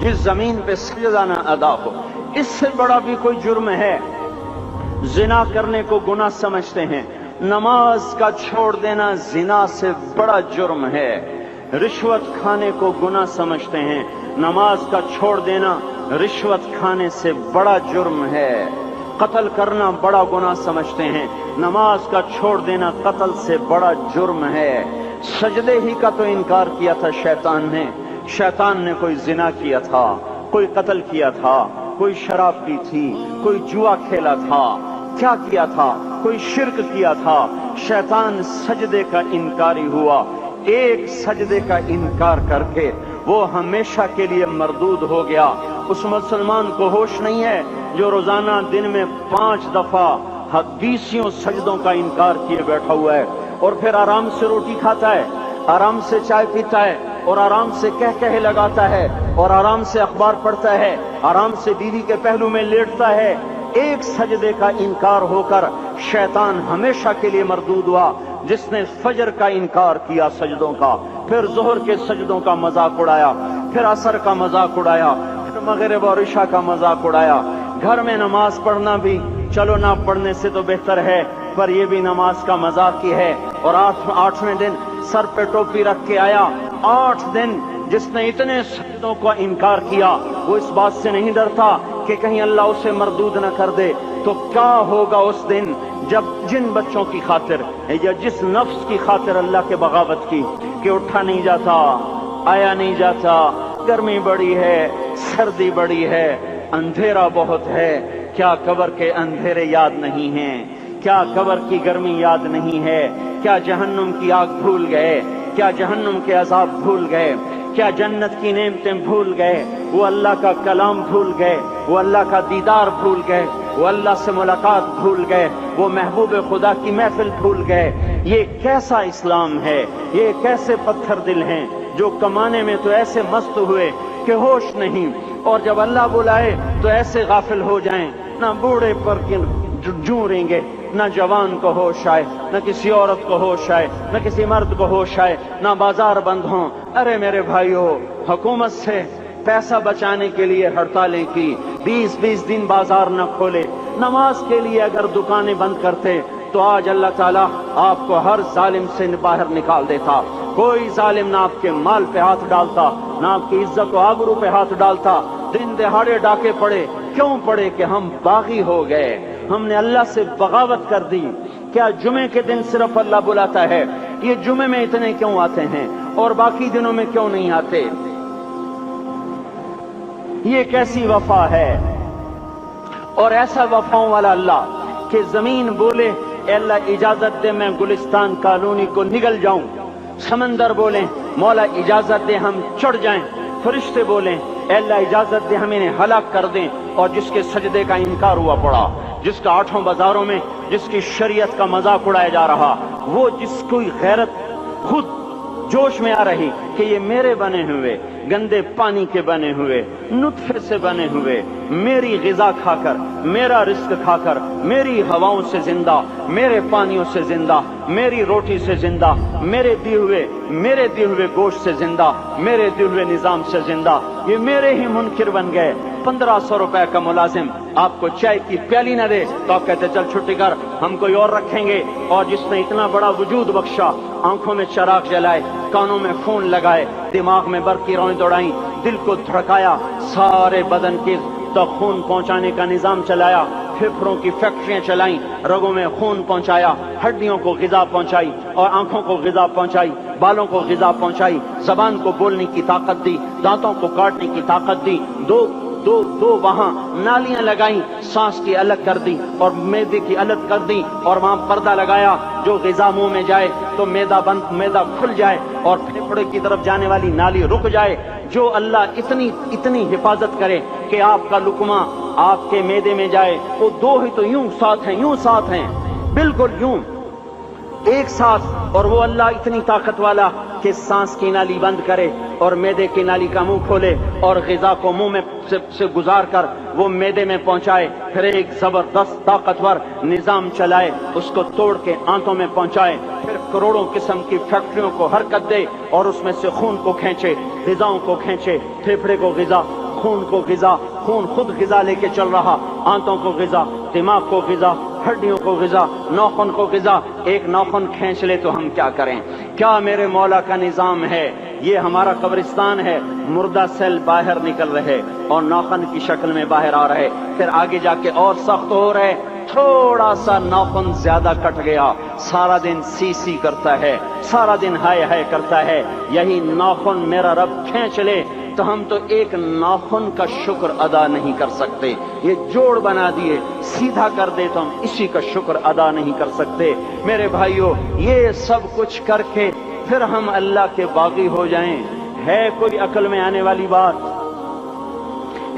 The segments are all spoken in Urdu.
جس زمین پہ سجدہ نہ ادا ہو، اس سے بڑا بھی کوئی جرم ہے؟ زنا کرنے کو گناہ سمجھتے ہیں، نماز کا چھوڑ دینا زنا سے بڑا جرم ہے۔ رشوت کھانے کو گناہ سمجھتے ہیں، نماز کا چھوڑ دینا رشوت کھانے سے بڑا جرم ہے۔ قتل کرنا بڑا گناہ سمجھتے ہیں، نماز کا چھوڑ دینا قتل سے بڑا جرم ہے۔ سجدے ہی کا تو انکار کیا تھا شیطان نے کوئی زنا کیا تھا، کوئی قتل کیا تھا، کوئی شراب پی تھی، کوئی جوا کھیلا تھا، کیا کیا تھا؟ کوئی شرک کیا تھا۔ شیطان سجدے کا انکاری ہوا، ایک سجدے کا انکار کر کے وہ ہمیشہ کے لیے مردود ہو گیا۔ اس مسلمان کو ہوش نہیں ہے جو روزانہ دن میں 5 دفعہ 20 سجدوں کا انکار کیے بیٹھا ہوا ہے، اور پھر آرام سے روٹی کھاتا ہے، آرام سے چائے پیتا ہے، اور آرام سے کہہ لگاتا ہے، اور آرام سے اخبار پڑھتا ہے، آرام سے بیوی کے پہلو میں لیٹتا ہے۔ ایک سجدے کا انکار ہو کر شیطان ہمیشہ کے لیے مردود ہوا۔ جس نے فجر کا انکار کیا سجدوں کا، پھر ظہر کے سجدوں کا مذاق اڑایا، پھر عصر کا مذاق اڑایا، پھر مغرب اور عشاء کا مذاق اڑایا۔ گھر میں نماز پڑھنا بھی چلو نہ پڑھنے سے تو بہتر ہے، پر یہ بھی نماز کا مذاق ہی ہے۔ اور 8ویں دن سر پہ ٹوپی رکھ کے آیا۔ 8 دن جس نے اتنے سجدوں کا انکار کیا، وہ اس بات سے نہیں ڈرتا کہ کہیں اللہ اسے مردود نہ کر دے۔ تو کیا ہوگا اس دن جب جن بچوں کی خاطر یا جس نفس کی خاطر اللہ کے بغاوت کی کہ اٹھا نہیں جاتا، آیا نہیں جاتا، گرمی بڑی ہے، سردی بڑی ہے، اندھیرا بہت ہے، کیا قبر کے اندھیرے یاد نہیں ہیں؟ کیا قبر کی گرمی یاد نہیں ہے؟ کیا جہنم کی آگ بھول گئے؟ کیا جہنم کے عذاب بھول گئے؟ کیا جنت کی نعمتیں بھول گئے؟ وہ اللہ کا کلام بھول گئے، وہ اللہ کا دیدار بھول گئے، وہ اللہ سے ملاقات بھول گئے، وہ محبوب خدا کی محفل بھول گئے۔ یہ کیسا اسلام ہے؟ یہ کیسے پتھر دل ہیں جو کمانے میں تو ایسے مست ہوئے کہ ہوش نہیں، اور جب اللہ بلائے تو ایسے غافل ہو جائیں، نہ بوڑھے پر جوں گے، نہ جوان کو ہوش آئے، نہ کسی عورت کو ہوش آئے، نہ کسی مرد کو ہوش آئے، نہ بازار بند ہوں۔ ارے میرے بھائیو، حکومت سے پیسہ بچانے کے لیے ہڑتالیں کی، 20 دن بازار نہ کھولے، نماز کے لیے اگر دکانیں بند کرتے تو آج اللہ تعالیٰ آپ کو ہر ظالم سے باہر نکال دیتا۔ کوئی ظالم نہ آپ کے مال پہ ہاتھ ڈالتا، نہ آپ کی عزت و آبرو پہ ہاتھ ڈالتا۔ دن دہاڑے ڈاکے پڑے، کیوں پڑے؟ کہ ہم باغی ہو گئے، ہم نے اللہ سے بغاوت کر دی۔ کیا جمعے کے دن صرف اللہ بلاتا ہے؟ یہ جمعے میں اتنے کیوں آتے ہیں اور باقی دنوں میں کیوں نہیں آتے؟ یہ کیسی وفا ہے؟ اور ایسا وفاؤں والا اللہ کہ زمین بولے اے اللہ اجازت دے میں گلستان کالونی کو نگل جاؤں، سمندر بولیں مولا اجازت دے ہم چڑھ جائیں، فرشتے بولیں اے اللہ اجازت دے ہم انہیں ہلاک کر دیں، اور جس کے سجدے کا انکار ہوا پڑا، جس کا 8 بازاروں میں جس کی شریعت کا مذاق اڑایا جا رہا، وہ جس کوئی غیرت خود جوش میں آ رہی کہ یہ میرے بنے ہوئے گندے پانی کے بنے ہوئے نطفے سے بنے ہوئے، میری غذا کھا کر، میرا رزق کھا کر، میری ہواؤں سے زندہ، میرے پانیوں سے زندہ، میری روٹی سے زندہ، میرے دیے ہوئے گوشت سے زندہ، میرے دیے ہوئے نظام سے زندہ، یہ میرے ہی منکر بن گئے۔ 1500 روپے کا ملازم آپ کو چائے کی پیالی نہ دے تو آپ کہتے چل چھٹی کر، ہم کوئی اور رکھیں گے۔ اور جس نے اتنا بڑا وجود بخشا، آنکھوں میں چراغ جلائے، کانوں میں خون لگائے، دماغ میں برقی روئیں دوڑائیں، دل کو دھڑکایا، سارے بدن کے تک خون پہنچانے کا نظام چلایا، پھیپھڑوں کی فیکٹریاں چلائیں، رگوں میں خون پہنچایا، ہڈیوں کو غذا پہنچائی، اور آنکھوں کو غذا پہنچائی، بالوں کو غذا پہنچائی، زبان کو بولنے کی طاقت دی، دانتوں کو کاٹنے کی طاقت دی، دو وہاں نالیاں لگائیں، سانس کی الگ کر دی اور معدے کی الگ کر دی، اور وہاں پردہ لگایا، جو غذا منہ میں جائے تو معدہ کھل جائے اور پھیپھڑے کی طرف جانے والی نالی رک جائے۔ جو اللہ اتنی حفاظت کرے کہ آپ کا لقمہ آپ کے معدے میں جائے، وہ 2 ہی تو یوں ساتھ ہیں، بالکل یوں ایک ساتھ، اور وہ اللہ اتنی طاقت والا کہ سانس کی نالی بند کرے اور معدے کی نالی کا منہ کھولے اور غذا کو منہ میں سے گزار کر وہ معدے میں پہنچائے، پھر ایک زبردست طاقتور نظام چلائے، اس کو توڑ کے آنتوں میں پہنچائے، پھر کروڑوں قسم کی فیکٹریوں کو حرکت دے اور اس میں سے خون کو کھینچے، غذاؤں کو کھینچے، پھیپھڑے کو غذا، خون کو غذا، خون خود غذا لے کے چل رہا، آنتوں کو غذا، دماغ کو غذا، ہڈیوں کو غذا، ناخن کو غذا۔ ایک ناخن کھینچ لے تو ہم کیا کریں؟ کیا میرے مولا کا نظام ہے؟ یہ ہمارا قبرستان ہے، مردہ سیل باہر نکل رہے اور ناخن کی شکل میں باہر آ رہے، پھر آگے جا کے اور سخت ہو رہے، تھوڑا سا ناخن زیادہ کٹ گیا، سارا دن سی سی کرتا ہے، سارا دن ہائے ہائے کرتا ہے۔ یہی ناخن میرا رب کھینچ لے تو ہم تو ایک ناخن کا شکر ادا نہیں کر سکتے۔ یہ جوڑ بنا دیے، سیدھا کر دے تو ہم اسی کا شکر ادا نہیں کر سکتے۔ میرے بھائیو، یہ سب کچھ کر کے پھر ہم اللہ کے باغی ہو جائیں، ہے کوئی عقل میں آنے والی بات؟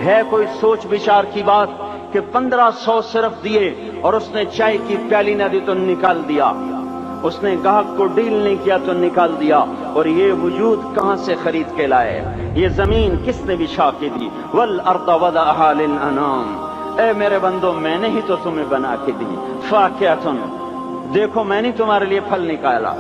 ہے کوئی سوچ بچار کی بات کہ 1500 صرف دیے اور اس نے چائے کی پیالی نہ دی تو نکال دیا، اس نے گاہک کو ڈیل نہیں کیا تو نکال دیا، اور یہ وجود کہاں سے خرید کے لائے؟ یہ زمین کس نے بچھا کے دی؟ والارض وضعها للانام، اے میرے بندو میں نے ہی تو تمہیں بنا کے دی۔ فاکہۃ، دیکھو میں نے تمہارے لیے پھل نکالا،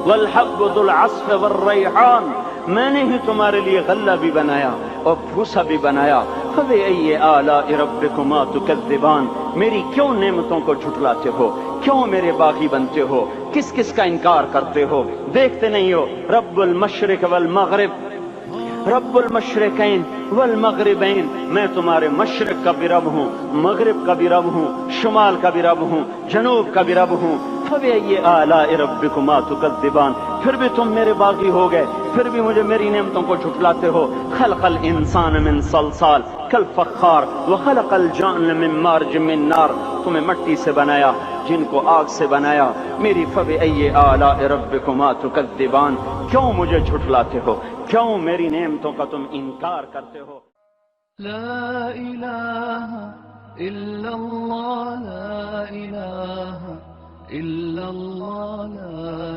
والحب ذو العصف والریحان، میں نے ہی تمہارے لیے غلہ بھی بنایا اور بھوسا بھی بنایا۔ فبأي آلاء ربكما تكذبان، میری کیوں نعمتوں کو جھٹلاتے ہو؟ کیوں میرے باغی بنتے ہو؟ کس کس کا انکار کرتے ہو؟ دیکھتے نہیں ہو رب المشرق والمغرب، رب المشرقین والمغربین، میں تمہارے مشرق کا بھی رب ہوں، مغرب کا بھی رب ہوں، شمال کا بھی رب ہوں، جنوب کا بھی رب ہوں۔ فبأي آلاء ربكما تكذبان، پھر بھی تم میرے باغی ہو گئے، پھر بھی مجھے میری نعمتوں کو جھٹلاتے ہو۔ خلق الانسان من صلصال کالفخار وخلق الجان من مارج من نار، تمہیں مٹی سے بنایا، جن کو آگ سے بنایا۔ میری فبأي آلاء ربكما تكذبان، کیوں مجھے جھٹلاتے ہو؟ کیوں میری نعمتوں کا تم انکار کرتے ہو؟ لا الہ الا اللہ، لا الہ الا اللہ، لا